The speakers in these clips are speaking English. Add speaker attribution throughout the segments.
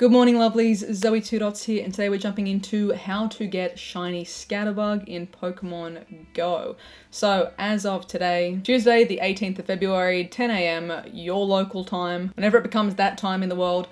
Speaker 1: Good morning lovelies, ZoëTwoDots here, and today we're jumping into how to get shiny Scatterbug in Pokemon GO. So as of today, Tuesday the 18th of February, 10 AM, your local time, whenever it becomes that time in the world,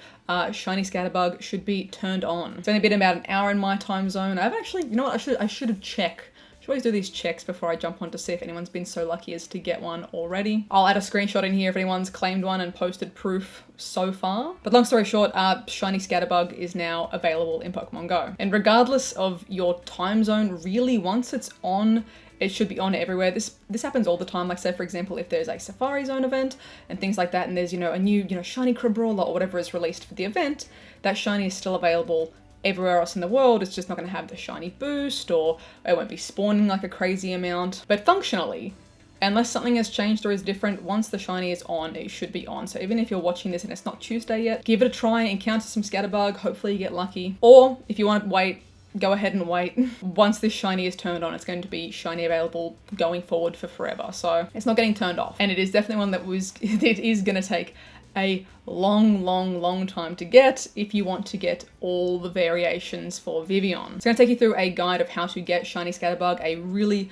Speaker 1: shiny Scatterbug should be turned on. It's only been about an hour in my time zone. I've actually, you know what, I should have checked. I should always do these checks before I jump on to see if anyone's been so lucky as to get one already. I'll add a screenshot in here if anyone's claimed one and posted proof so far. But long story short, shiny Scatterbug is now available in Pokemon GO. And regardless of your time zone, really once it's on, it should be on everywhere. This happens all the time. Like say for example, if there's a Safari Zone event and things like that, and there's, a new, shiny Crabrawler or whatever is released for the event, that shiny is still available everywhere else in the world. It's just not going to have the shiny boost, or it won't be spawning like a crazy amount. But functionally, unless something has changed or is different, once the shiny is on, it should be on. So even if you're watching this and it's not Tuesday yet, give it a try, encounter some Scatterbug, hopefully you get lucky. Or if you want to wait, go ahead and wait. Once this shiny is turned on, it's going to be shiny available going forward for forever. So it's not getting turned off. And it is definitely one that it is going to take a long time to get if you want to get all the variations for Vivillon. It's going to take you through a guide of how to get shiny Scatterbug, a really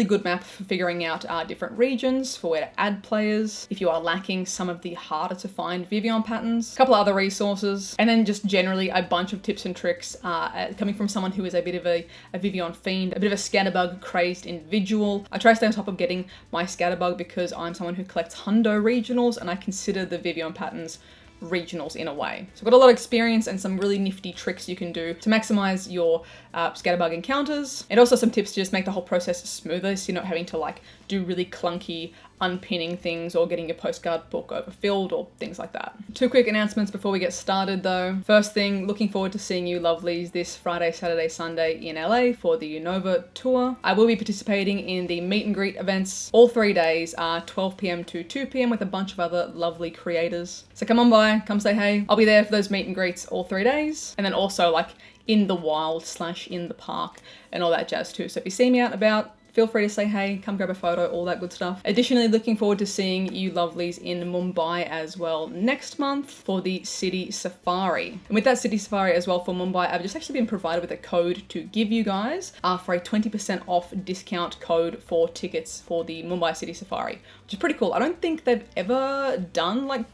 Speaker 1: good map for figuring out different regions for where to add players, if you are lacking some of the harder to find Vivillon patterns, a couple of other resources, and then just generally a bunch of tips and tricks coming from someone who is a bit of a Vivillon fiend, a bit of a Scatterbug crazed individual. I try to stay on top of getting my Scatterbug because I'm someone who collects hundo regionals and I consider the Vivillon patterns regionals in a way. So I've got a lot of experience and some really nifty tricks you can do to maximize your Scatterbug encounters, and also some tips to just make the whole process smoother so you're not having to like do really clunky unpinning things or getting your postcard book overfilled or things like that. Two quick announcements before we get started though. First thing, looking forward to seeing you lovelies this Friday, Saturday, Sunday in LA for the Unova tour. I will be participating in the meet and greet events all 3 days, 12 PM to 2 PM with a bunch of other lovely creators. So come on by, come say hey. I'll be there for those meet and greets all 3 days. And then also like in the wild / in the park and all that jazz too. So if you see me out and about, feel free to say hey, come grab a photo, all that good stuff. Additionally, looking forward to seeing you lovelies in Mumbai as well next month for the City Safari. And with that City Safari as well for Mumbai, I've just actually been provided with a code to give you guys for a 20% off discount code for tickets for the Mumbai City Safari, which is pretty cool. I don't think they've ever done like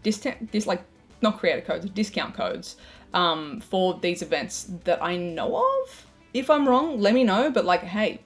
Speaker 1: discount codes for these events that I know of. If I'm wrong, let me know, but like, hey,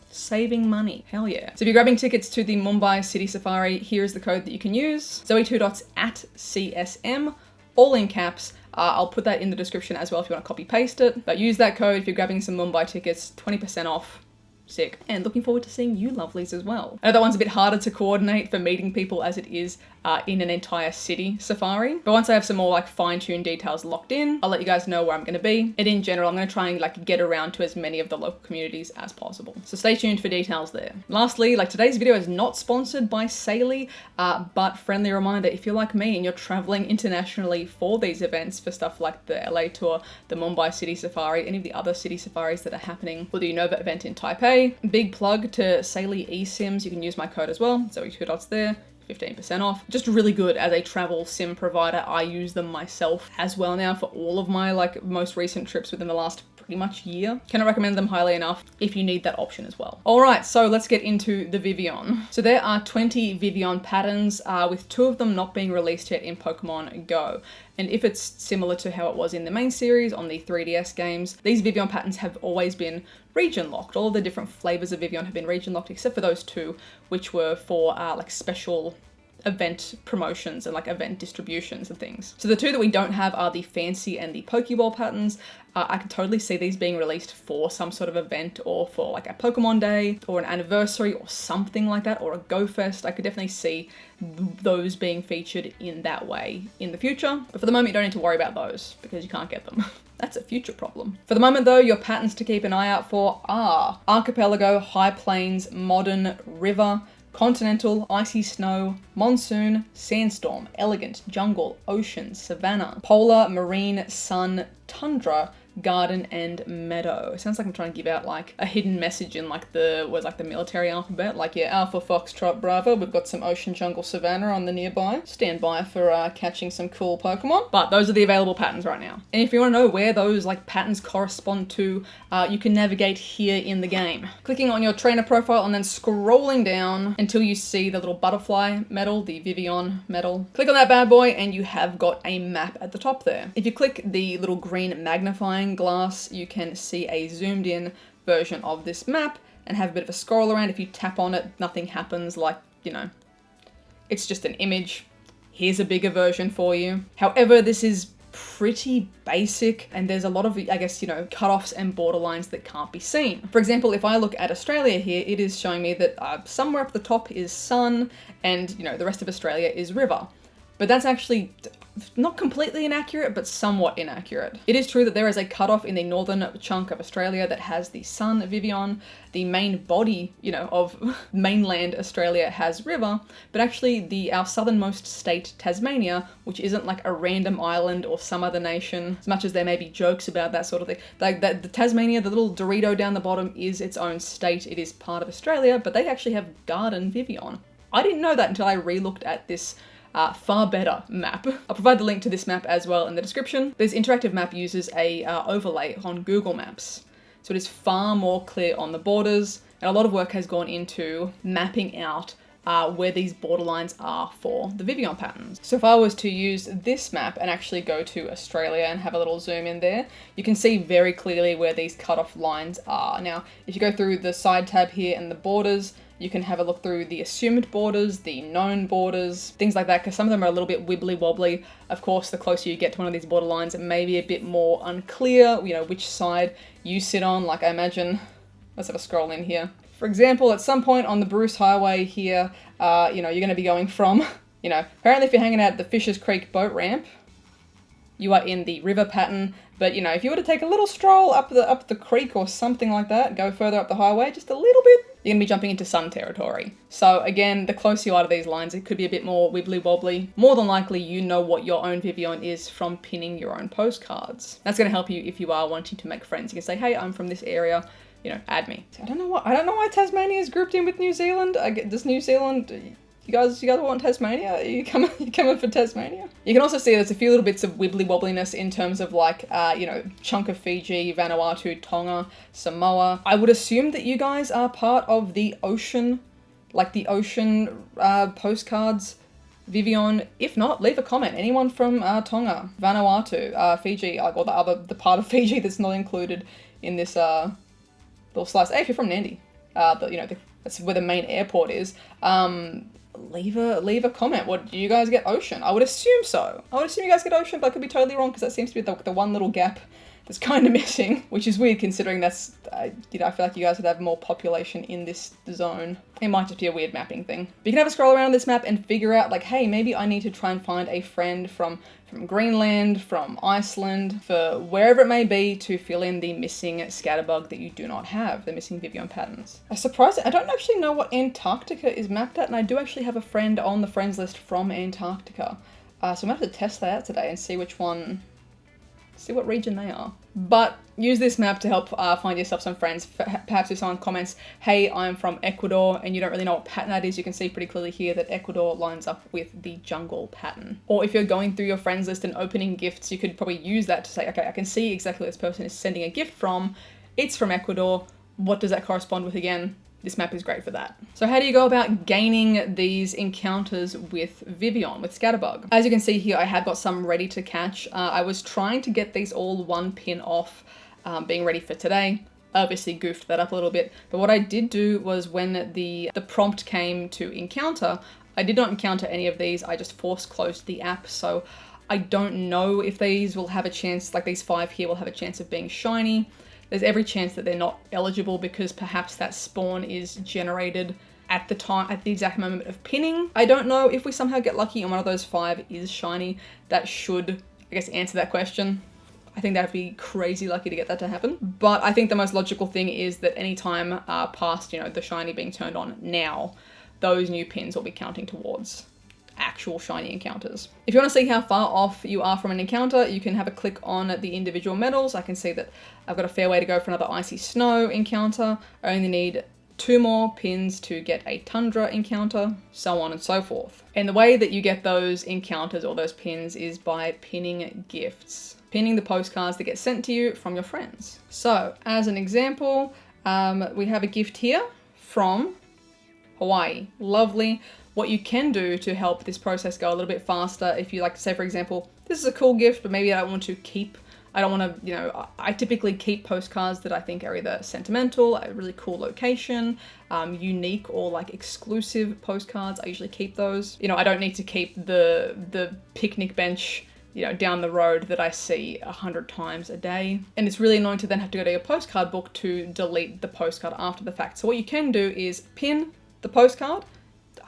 Speaker 1: saving money, hell yeah. So if you're grabbing tickets to the Mumbai City Safari, here's the code that you can use, ZoëTwoDots @CSM, all in caps. I'll put that in the description as well if you want to copy paste it, but use that code if you're grabbing some Mumbai tickets, 20% off. Sick. And looking forward to seeing you lovelies as well. I know that one's a bit harder to coordinate for meeting people as it is in an entire city safari. But once I have some more like fine-tuned details locked in, I'll let you guys know where I'm going to be. And in general, I'm going to try and like get around to as many of the local communities as possible. So stay tuned for details there. Lastly, like today's video is not sponsored by CELEBI, but friendly reminder, if you're like me and you're traveling internationally for these events for stuff like the LA tour, the Mumbai City Safari, any of the other city safaris that are happening, or the Unova event in Taipei, big plug to CELEBI eSIMs. You can use my code as well, ZoëTwoDots there, 15% off. Just really good as a travel sim provider. I use them myself as well now for all of my like most recent trips within the last pretty much year. Cannot recommend them highly enough if you need that option as well. All right, so let's get into the Vivillon. So there are 20 Vivillon patterns, with 2 of them not being released yet in Pokemon GO. And if it's similar to how it was in the main series on the 3DS games, these Vivillon patterns have always been region locked. All of the different flavors of Vivillon have been region locked except for those 2, which were for like special event promotions and like event distributions and things. So the 2 that we don't have are the Fancy and the Pokeball patterns. I could totally see these being released for some sort of event or for like a Pokemon Day or an anniversary or something like that, or a Go Fest. I could definitely see those being featured in that way in the future. But for the moment, you don't need to worry about those because you can't get them. That's a future problem. For the moment though, your patterns to keep an eye out for are Archipelago, High Plains, Modern, River, Continental, Icy Snow, Monsoon, Sandstorm, Elegant, Jungle, Ocean, Savannah, Polar, Marine, Sun, Tundra, garden, and meadow. It sounds like I'm trying to give out like a hidden message in like the military alphabet. Like, yeah, Alpha, Foxtrot, Bravo. We've got some ocean, jungle, savannah on the nearby. Stand by for catching some cool Pokemon. But those are the available patterns right now. And if you want to know where those like patterns correspond to, you can navigate here in the game. Clicking on your trainer profile and then scrolling down until you see the little butterfly medal, the Vivillon medal. Click on that bad boy and you have got a map at the top there. If you click the little green magnifying glass, you can see a zoomed in version of this map and have a bit of a scroll around. If you tap on it, nothing happens, like, you know, it's just an image. Here's a bigger version for you. However, this is pretty basic and there's a lot of, I guess, you know, cutoffs and borderlines that can't be seen. For example, if I look at Australia here, it is showing me that somewhere up the top is sun and, you know, the rest of Australia is river. But that's actually not completely inaccurate, but somewhat inaccurate. It is true that there is a cutoff in the northern chunk of Australia that has the sun Vivillon. The main body, you know, of mainland Australia has river, but actually our southernmost state, Tasmania, which isn't like a random island or some other nation, as much as there may be jokes about that sort of thing, like the Tasmania, the little Dorito down the bottom, is its own state. It is part of Australia, but they actually have garden Vivillon. I didn't know that until I re-looked at this far better map. I'll provide the link to this map as well in the description. This interactive map uses a overlay on Google Maps. So it is far more clear on the borders, and a lot of work has gone into mapping out where these borderlines are for the Vivillon patterns. So if I was to use this map and actually go to Australia and have a little zoom in there, you can see very clearly where these cutoff lines are. Now, if you go through the side tab here and the borders, you can have a look through the assumed borders, the known borders, things like that, because some of them are a little bit wibbly wobbly. Of course, the closer you get to one of these borderlines, it may be a bit more unclear, you know, which side you sit on. Like I imagine, let's have a scroll in here. For example, at some point on the Bruce Highway here, you know, you're going to be going from, you know, apparently if you're hanging out at the Fisher's Creek boat ramp, you are in the river pattern. But, you know, if you were to take a little stroll up the creek or something like that, go further up the highway just a little bit, you're going to be jumping into sun territory. So again, the closer you are to these lines, it could be a bit more wibbly wobbly. More than likely, you know what your own Vivillon is from pinning your own postcards. That's going to help you if you are wanting to make friends. You can say, hey, I'm from this area, you know, add me. I don't know why Tasmania is grouped in with New Zealand. Does New Zealand, you guys want Tasmania? Are you coming for Tasmania? You can also see there's a few little bits of wibbly wobbliness in terms of like, you know, chunk of Fiji, Vanuatu, Tonga, Samoa. I would assume that you guys are part of the ocean, like the ocean postcards Vivillon. If not, leave a comment. Anyone from Tonga, Vanuatu, Fiji, like, or the part of Fiji that's not included in this little slice. Hey, if you're from Nandi, you know, that's where the main airport is. Leave a comment. What do you guys get? Ocean? I would assume so. I would assume you guys get ocean, but I could be totally wrong because that seems to be the one little gap that's kind of missing, which is weird considering that's, you know, I feel like you guys would have more population in this zone. It might just be a weird mapping thing. But you can have a scroll around on this map and figure out like, hey, maybe I need to try and find a friend from Greenland, from Iceland, for wherever it may be to fill in the missing Scatterbug that you do not have, the missing Vivillon patterns. I don't actually know what Antarctica is mapped at, and I do actually have a friend on the friends list from Antarctica. So I'm gonna have to test that out today and see which one, see what region they are. But use this map to help find yourself some friends. Perhaps if someone comments, hey, I'm from Ecuador, and you don't really know what pattern that is, you can see pretty clearly here that Ecuador lines up with the jungle pattern. Or if you're going through your friends list and opening gifts, you could probably use that to say, okay, I can see exactly what this person is sending a gift from. It's from Ecuador. What does that correspond with again? This map is great for that. So how do you go about gaining these encounters with Vivillon, with Scatterbug? As you can see here, I have got some ready to catch. I was trying to get these all one pin off, being ready for today. Obviously goofed that up a little bit. But what I did do was when the prompt came to encounter, I did not encounter any of these. I just force closed the app. So I don't know if these will have a chance, like these 5 here will have a chance of being shiny. There's every chance that they're not eligible because perhaps that spawn is generated at the exact moment of pinning. I don't know if we somehow get lucky and one of those 5 is shiny. That should, I guess, answer that question. I think that'd be crazy lucky to get that to happen. But I think the most logical thing is that anytime past, you know, the shiny being turned on now, those new pins will be counting towards actual shiny encounters. If you want to see how far off you are from an encounter, you can have a click on the individual medals. I can see that I've got a fair way to go for another icy snow encounter. I only need 2 more pins to get a tundra encounter, so on and so forth. And the way that you get those encounters or those pins is by pinning gifts. Pinning the postcards that get sent to you from your friends. So, as an example, we have a gift here from Hawaii. Lovely. What you can do to help this process go a little bit faster, if you like to say, for example, this is a cool gift, but maybe I don't want to keep, I don't want to, you know, I typically keep postcards that I think are either sentimental, a really cool location, unique or like exclusive postcards. I usually keep those. You know, I don't need to keep the picnic bench, you know, down the road that I see 100 times a day. And it's really annoying to then have to go to your postcard book to delete the postcard after the fact. So what you can do is pin the postcard.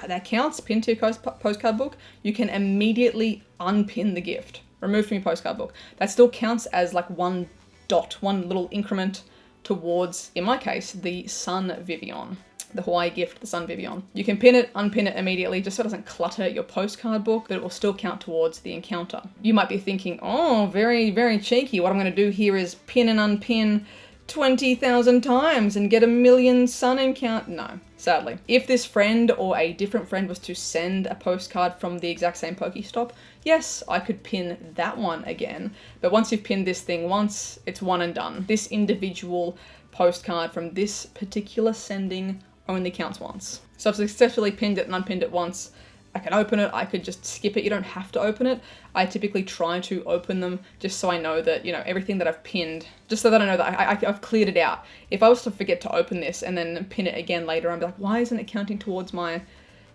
Speaker 1: That counts, pin to your postcard book. You can immediately unpin the gift, remove from your postcard book. That still counts as like one dot, one little increment towards, in my case, the Sun Vivillon, the Hawaii gift, the Sun Vivillon. You can pin it, unpin it immediately, just so it doesn't clutter your postcard book, but it will still count towards the encounter. You might be thinking, oh, very, very cheeky. What I'm going to do here is pin and unpin 20,000 times and get 1,000,000 sun encounter. No, sadly. If this friend or a different friend was to send a postcard from the exact same Pokestop, yes, I could pin that one again. But once you've pinned this thing once, it's one and done. This individual postcard from this particular sending only counts once. So I've successfully pinned it and unpinned it once. I can open it, I could just skip it, you don't have to open it. I typically try to open them just so I know that, you know, everything that I've pinned, just so that I know that I've cleared it out. If I was to forget to open this and then pin it again later, I'd be like, why isn't it counting towards my, you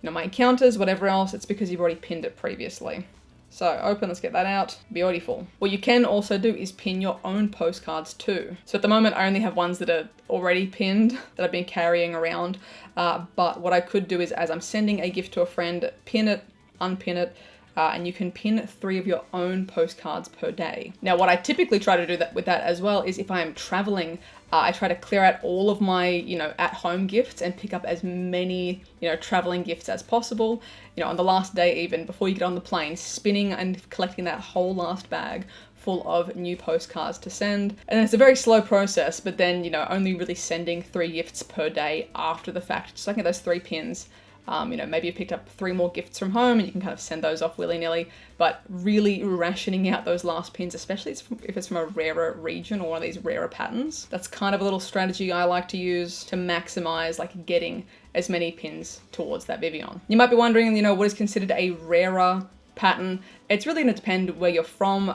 Speaker 1: know, my encounters, whatever else? It's because you've already pinned it previously. So open, let's get that out, beautiful. What you can also do is pin your own postcards too. So at the moment I only have ones that are already pinned, that I've been carrying around. But what I could do is, as I'm sending a gift to a friend, pin it, unpin it, and you can pin 3 of your own postcards per day. Now what I typically try to do with that as well is if I am traveling, I try to clear out all of my, you know, at-home gifts and pick up as many, you know, traveling gifts as possible. You know, on the last day, even before you get on the plane, spinning and collecting that whole last bag full of new postcards to send. And it's a very slow process, but then, you know, only really sending 3 gifts per day after the fact. So I get those 3 pins. You know, maybe you picked up 3 more gifts from home and you can kind of send those off willy-nilly, but really rationing out those last pins, especially if it's from a rarer region or one of these rarer patterns. That's kind of a little strategy I like to use to maximize like getting as many pins towards that Vivillon. You might be wondering, you know, what is considered a rarer pattern? It's really going to depend where you're from,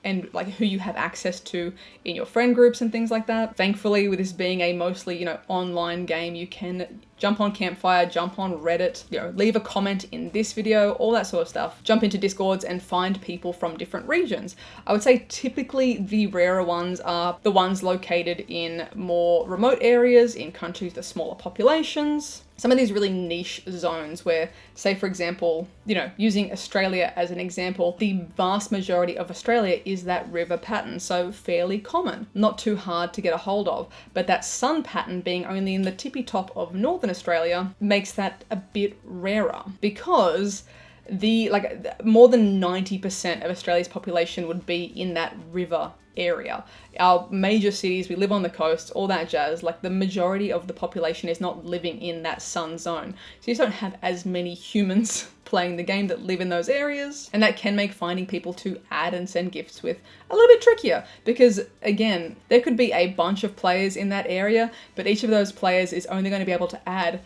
Speaker 1: and like who you have access to in your friend groups and things like that. Thankfully, with this being a mostly, you know, online game, you can jump on Campfire, jump on Reddit, you know, leave a comment in this video, all that sort of stuff. Jump into Discords and find people from different regions. I would say typically the rarer ones are the ones located in more remote areas, in countries with smaller populations. Some of these really niche zones where, say for example, you know, using Australia as an example, the vast majority of Australia is that river pattern, so fairly common, not too hard to get a hold of. But that sun pattern being only in the tippy top of Northern Australia makes that a bit rarer, because more than 90% of Australia's population would be in that river area. Our major cities, we live on the coast, all that jazz, like the majority of the population is not living in that sun zone. So you just don't have as many humans playing the game that live in those areas. And that can make finding people to add and send gifts with a little bit trickier, because again, there could be a bunch of players in that area, but each of those players is only going to be able to add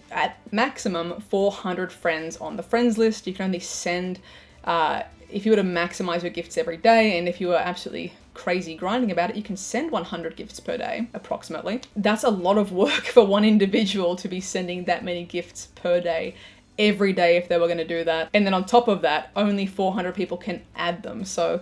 Speaker 1: at maximum 400 friends on the friends list. You can only send, if you were to maximize your gifts every day, and if you were absolutely crazy grinding about it, you can send 100 gifts per day, approximately. That's a lot of work for one individual to be sending that many gifts per day, every day, if they were going to do that. And then on top of that, only 400 people can add them. So,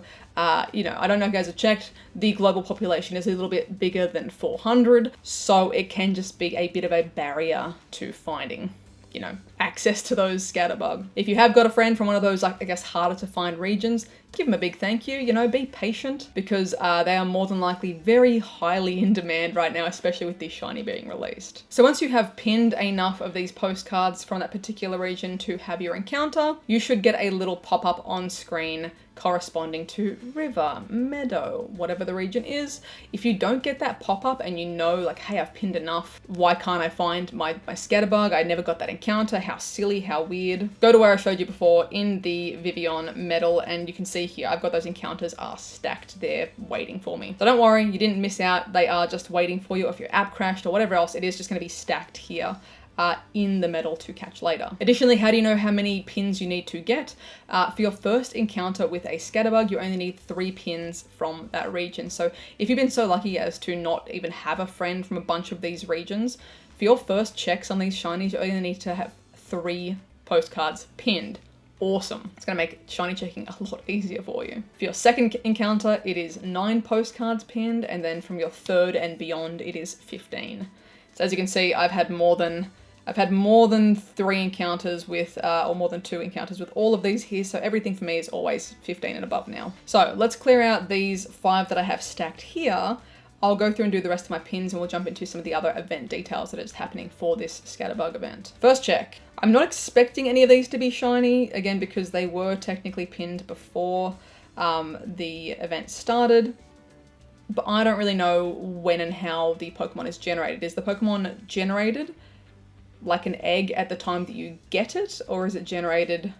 Speaker 1: you know, I don't know if you guys have checked, the global population is a little bit bigger than 400, so it can just be a bit of a barrier to finding you know, access to those Scatterbug. If you have got a friend from one of those, like, I guess, harder to find regions, give them a big thank you, you know, be patient, because they are more than likely very highly in demand right now, especially with these shiny being released. So once you have pinned enough of these postcards from that particular region to have your encounter, you should get a little pop-up on screen corresponding to river, meadow, whatever the region is. If you don't get that pop-up and you know, like, hey, I've pinned enough, why can't I find my Scatterbug? I never got that encounter, how silly, how weird. Go to where I showed you before in the Vivillon medal, and you can see here, I've got those encounters are stacked there waiting for me. So don't worry, you didn't miss out. They are just waiting for you. If your app crashed or whatever else, it is just gonna be stacked here in the medal to catch later. Additionally, how do you know how many pins you need to get? For your first encounter with a Scatterbug, you only need 3 pins from that region. So if you've been so lucky as to not even have a friend from a bunch of these regions, for your first checks on these shinies, you only need to have 3 postcards pinned. Awesome. It's gonna make shiny checking a lot easier for you. For your second encounter, it is 9 postcards pinned, and then from your third and beyond, it is 15. So as you can see, I've had more than 3 encounters with, or more than 2 encounters with all of these here, so everything for me is always 15 and above now. So let's clear out these 5 that I have stacked here. I'll go through and do the rest of my pins, and we'll jump into some of the other event details that is happening for this Scatterbug event. First check. I'm not expecting any of these to be shiny, again, because they were technically pinned before the event started. But I don't really know when and how the Pokemon is generated. Is the Pokemon generated like an egg at the time that you get it, or is it generated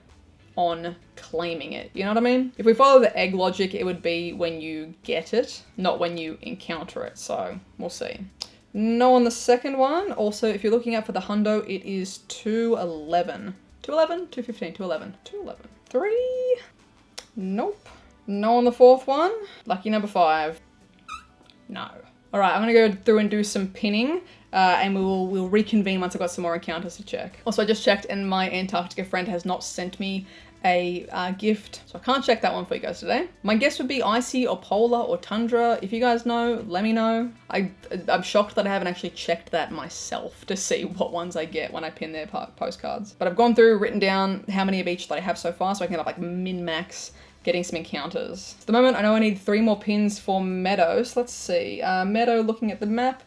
Speaker 1: on claiming it? You know what I mean? If we follow the egg logic, it would be when you get it, not when you encounter it. So we'll see. No on the second one. Also, if you're looking out for the hundo, it is 211. 211? 215, 211. 211. 3? Nope. No on the fourth one. Lucky number 5. No. All right, I'm gonna go through and do some pinning, and we'll reconvene once I've got some more encounters to check. Also, I just checked, and my Antarctica friend has not sent me a gift, so I can't check that one for you guys today. My guess would be icy or polar or tundra. If you guys know, let me know. I'm shocked that I haven't actually checked that myself to see what ones I get when I pin their postcards. But I've gone through, written down how many of each that I have so far, so I can have like min-max getting some encounters. At the moment, I know I need 3 more pins for Meadow, so let's see. Meadow, looking at the map.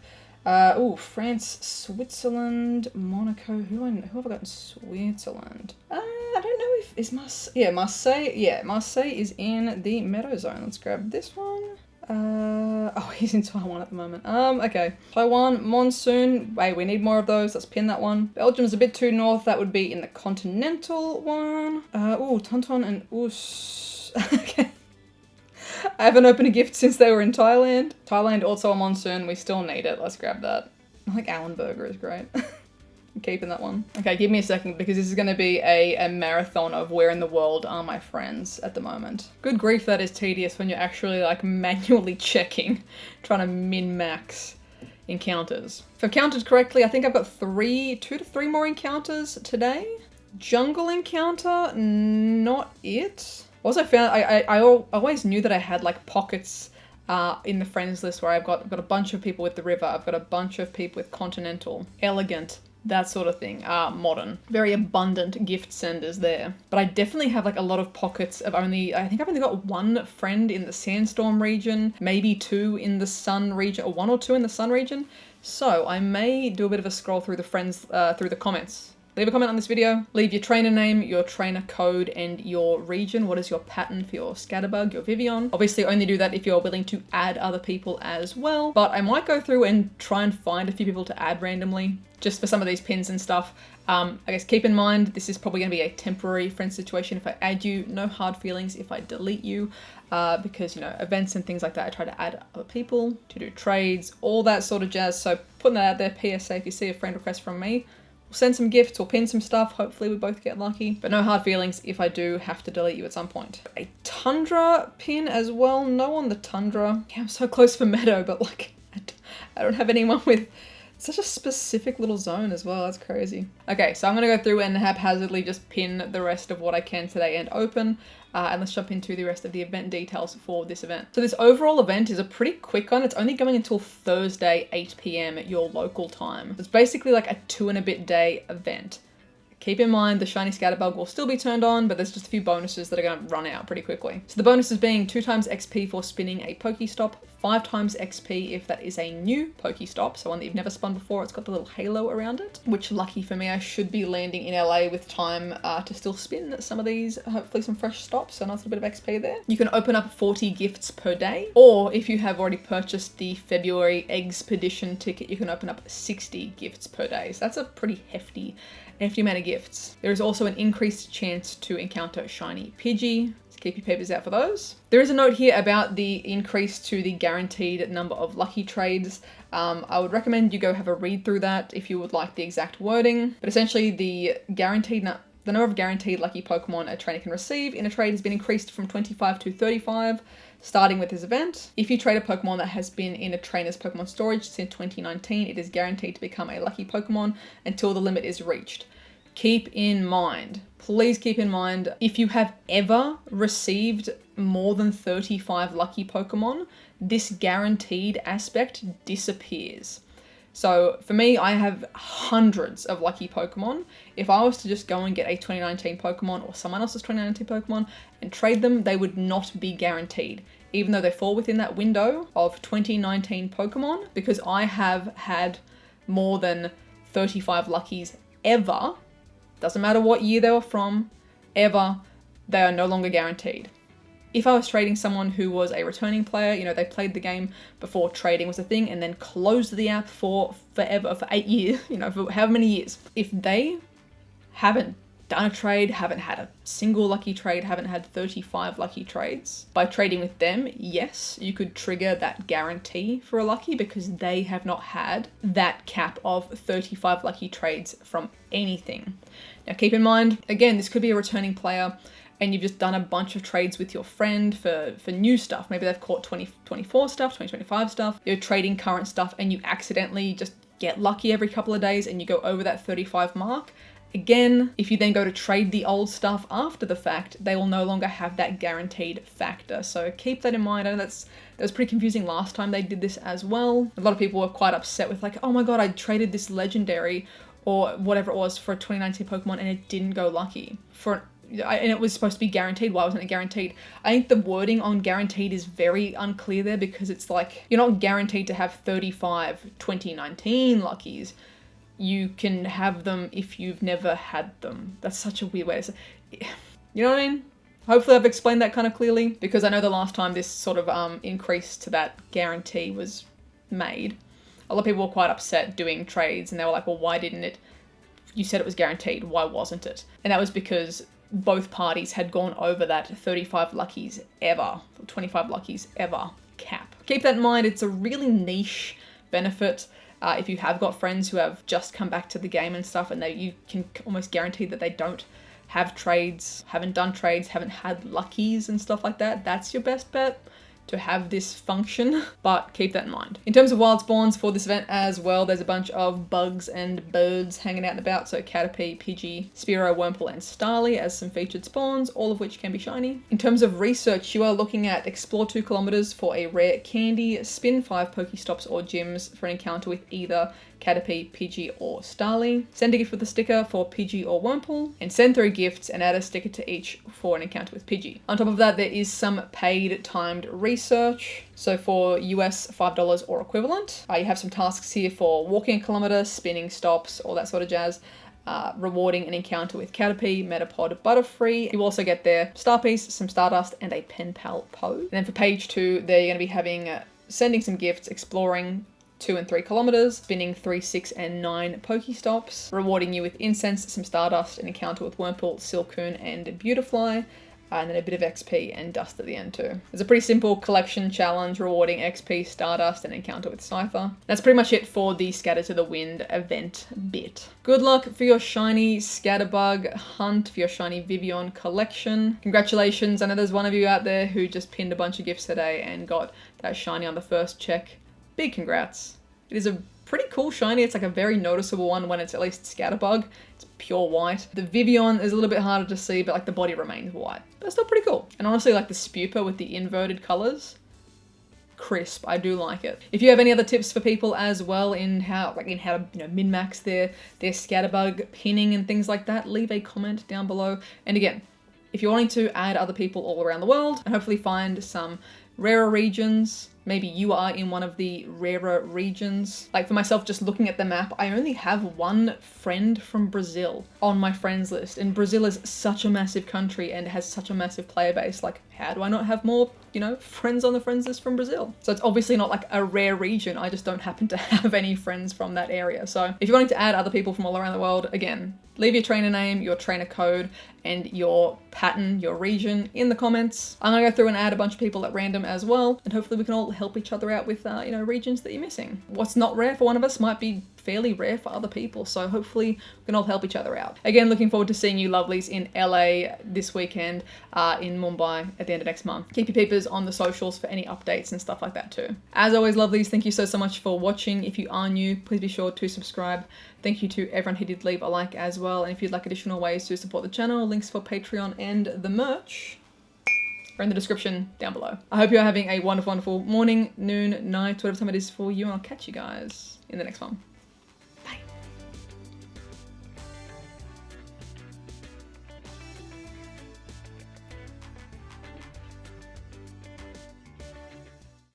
Speaker 1: France, Switzerland, Monaco. Who have I got in Switzerland? I don't know if is Marseille. Yeah, Marseille. Yeah, Marseille is in the Meadow zone. Let's grab this one. Oh, he's in Taiwan at the moment. Okay. Taiwan, Monsoon. Wait, we need more of those. Let's pin that one. Belgium's a bit too north. That would be in the continental one. Tonton and Us. Okay. I haven't opened a gift since they were in Thailand. Thailand also a monsoon. We still need it. Let's grab that. I think Allenberger is great. I'm keeping that one. Okay, give me a second, because this is going to be a marathon of where in the world are my friends at the moment. Good grief, that is tedious when you're actually like manually checking, trying to min-max encounters. If I've counted correctly, I think I've got 2 to 3 more encounters today. Jungle encounter, not it. Also found, I always knew that I had like pockets in the friends list where I've got a bunch of people with the river, I've got a bunch of people with continental, elegant, that sort of thing, modern. Very abundant gift senders there. But I definitely have like a lot of pockets of I think I've only got 1 friend in the sandstorm region, maybe 2 in the sun region, or 1 or 2 in the sun region. So I may do a bit of a scroll through the friends, through the comments. Leave a comment on this video, leave your trainer name, your trainer code, and your region. What is your pattern for your Scatterbug, your Vivillon? Obviously only do that if you're willing to add other people as well, but I might go through and try and find a few people to add randomly, just for some of these pins and stuff. I guess keep in mind, this is probably gonna be a temporary friend situation. If I add you, no hard feelings if I delete you, because, you know, events and things like that, I try to add other people to do trades, all that sort of jazz. So putting that out there, PSA, if you see a friend request from me, we'll send some gifts, we'll pin some stuff, hopefully we both get lucky. But no hard feelings if I do have to delete you at some point. A Tundra pin as well, no on the Tundra. Yeah, I'm so close for Meadow, but like, I don't have anyone with such a specific little zone as well, that's crazy. Okay, so I'm gonna go through and haphazardly just pin the rest of what I can today and open. And let's jump into the rest of the event details for this event. So this overall event is a pretty quick one. It's only going until Thursday, 8 PM at your local time. It's basically like a 2 and a bit day event. Keep in mind the shiny Scatterbug will still be turned on, but there's just a few bonuses that are going to run out pretty quickly. So the bonuses being 2 times XP for spinning a Pokestop, 5 times XP if that is a new Pokestop, so one that you've never spun before. It's got the little halo around it, which lucky for me, I should be landing in LA with time to still spin some of these, hopefully some fresh stops, so nice little bit of XP there. You can open up 40 gifts per day, or if you have already purchased the February Expedition ticket, you can open up 60 gifts per day. So that's a pretty hefty amount of gifts. There is also an increased chance to encounter shiny Pidgey. So keep your papers out for those. There is a note here about the increase to the guaranteed number of lucky trades. I would recommend you go have a read through that if you would like the exact wording. But essentially the number of guaranteed lucky Pokemon a trainer can receive in a trade has been increased from 25 to 35. Starting with this event, if you trade a Pokemon that has been in a trainer's Pokemon storage since 2019, it is guaranteed to become a lucky Pokemon until the limit is reached. Keep in mind, please keep in mind, if you have ever received more than 35 lucky Pokemon, this guaranteed aspect disappears. So for me, I have hundreds of lucky Pokemon. If I was to just go and get a 2019 Pokemon or someone else's 2019 Pokemon and trade them, they would not be guaranteed, even though they fall within that window of 2019 Pokemon, because I have had more than 35 luckies ever. Doesn't matter what year they were from, ever, they are no longer guaranteed. If I was trading someone who was a returning player, you know, they played the game before trading was a thing and then closed the app for forever, for 8 years, you know, for however many years. If they haven't done a trade, haven't had a single lucky trade, haven't had 35 lucky trades, by trading with them, yes, you could trigger that guarantee for a lucky because they have not had that cap of 35 lucky trades from anything. Now keep in mind, again, this could be a returning player and you've just done a bunch of trades with your friend for new stuff. Maybe they've caught 2024 stuff, 2025 stuff. You're trading current stuff and you accidentally just get lucky every couple of days and you go over that 35 mark. Again, if you then go to trade the old stuff after the fact, they will no longer have that guaranteed factor. So keep that in mind. I know that was pretty confusing last time they did this as well. A lot of people were quite upset with like, oh my god, I traded this legendary or whatever it was for a 2019 Pokemon and it didn't go lucky. And it was supposed to be guaranteed. Why wasn't it guaranteed? I think the wording on guaranteed is very unclear there because it's like, you're not guaranteed to have 35 2019 luckies. You can have them if you've never had them. That's such a weird way to say. You know what I mean? Hopefully I've explained that kind of clearly because I know the last time this sort of increase to that guarantee was made, a lot of people were quite upset doing trades and they were like, well, why didn't it? You said it was guaranteed. Why wasn't it? And that was because both parties had gone over that 35 luckies ever, 25 luckies ever cap. Keep that in mind. It's a really niche benefit. If you have got friends who have just come back to the game and stuff and you can almost guarantee that they don't have trades, haven't done trades, haven't had luckies and stuff like that, that's your best bet to have this function, but keep that in mind. In terms of wild spawns for this event as well, there's a bunch of bugs and birds hanging out and about, so Caterpie, Pidgey, Spearow, Wurmple, and Starly as some featured spawns, all of which can be shiny. In terms of research, you are looking at explore 2 kilometers for a rare candy, spin 5 Pokestops or gyms for an encounter with either Caterpie, Pidgey, or Starly. Send a gift with a sticker for Pidgey or Wurmple, and send 3 gifts and add a sticker to each for an encounter with Pidgey. On top of that, there is some paid timed research. So for US $5 or equivalent, you have some tasks here for walking a kilometer, spinning stops, all that sort of jazz. Rewarding an encounter with Caterpie, Metapod, Butterfree. You also get their Star Piece, some Stardust, and a Pen Pal pose. And then for page 2, they're going to be having sending some gifts, exploring 2 and 3 kilometers, spinning 3, 6, and 9 Pokestops, rewarding you with incense, some Stardust, an encounter with Wurmple, Silcoon, and Beautifly, and then a bit of XP and dust at the end too. There's a pretty simple collection challenge rewarding XP, Stardust, and encounter with Scyther. That's pretty much it for the Scatter to the Wind event bit. Good luck for your shiny Scatterbug hunt, for your shiny Vivillon collection. Congratulations, I know there's one of you out there who just pinned a bunch of gifts today and got that shiny on the first check. Big congrats. It is a pretty cool shiny. It's like a very noticeable one when it's at least Scatterbug. It's pure white. The Vivillon is a little bit harder to see, but like the body remains white. But it's still pretty cool. And honestly, like the Spupa with the inverted colors, crisp. I do like it. If you have any other tips for people as well in how to, you know, min-max their Scatterbug pinning and things like that, leave a comment down below. And again, if you're wanting to add other people all around the world and hopefully find some rarer regions, maybe you are in one of the rarer regions. Like for myself, just looking at the map, I only have one friend from Brazil on my friends list. And Brazil is such a massive country and has such a massive player base. Like, how do I not have more, you know, friends on the friends list from Brazil? So it's obviously not like a rare region. I just don't happen to have any friends from that area. So if you're wanting to add other people from all around the world, again, leave your trainer name, your trainer code, and your pattern, your region in the comments. I'm gonna go through and add a bunch of people at random as well, and hopefully we can all help each other out with, you know, regions that you're missing. What's not rare for one of us might be fairly rare for other people, so hopefully we can all help each other out. Again, looking forward to seeing you lovelies in LA this weekend, in Mumbai at the end of next month. Keep your peepers on the socials for any updates and stuff like that too. As always, lovelies, thank you so much for watching. If you are new, please be sure to subscribe. Thank you to everyone who did leave a like as well. And if you'd like additional ways to support the channel, links for Patreon and the merch are in the description down below. I hope you're having a wonderful, wonderful morning, noon, night, whatever time it is for you, and I'll catch you guys in the next one.